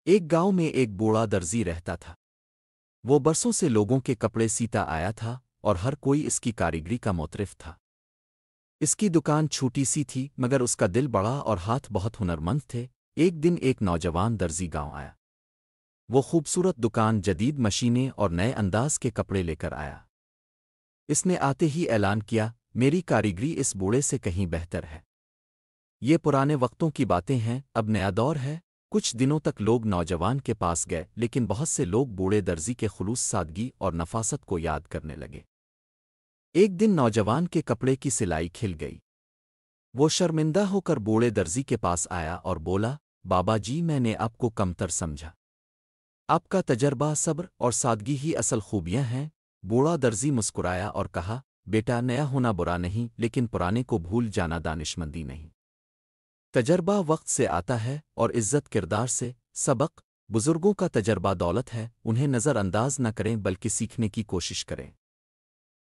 ایک گاؤں میں ایک بوڑھا درزی رہتا تھا۔ وہ برسوں سے لوگوں کے کپڑے سیتا آیا تھا اور ہر کوئی اس کی کاریگری کا معترف تھا۔ اس کی دکان چھوٹی سی تھی مگر اس کا دل بڑا اور ہاتھ بہت ہنرمند تھے۔ ایک دن ایک نوجوان درزی گاؤں آیا۔ وہ خوبصورت دکان، جدید مشینیں اور نئے انداز کے کپڑے لے کر آیا۔ اس نے آتے ہی اعلان کیا، میری کاریگری اس بوڑھے سے کہیں بہتر ہے۔ یہ پرانے وقتوں کی باتیں ہیں، اب نیا دور ہے۔ کچھ دنوں تک لوگ نوجوان کے پاس گئے لیکن بہت سے لوگ بوڑھے درزی کے خلوص، سادگی اور نفاست کو یاد کرنے لگے۔ ایک دن نوجوان کے کپڑے کی سلائی کھل گئی۔ وہ شرمندہ ہو کر بوڑھے درزی کے پاس آیا اور بولا، بابا جی، میں نے آپ کو کمتر سمجھا۔ آپ کا تجربہ، صبر اور سادگی ہی اصل خوبیاں ہیں۔ بوڑھا درزی مسکرایا اور کہا، بیٹا، نیا ہونا برا نہیں لیکن پرانے کو بھول جانا دانشمندی نہیں۔ تجربہ وقت سے آتا ہے اور عزت کردار سے۔ سبق: بزرگوں کا تجربہ دولت ہے، انہیں نظر انداز نہ کریں بلکہ سیکھنے کی کوشش کریں۔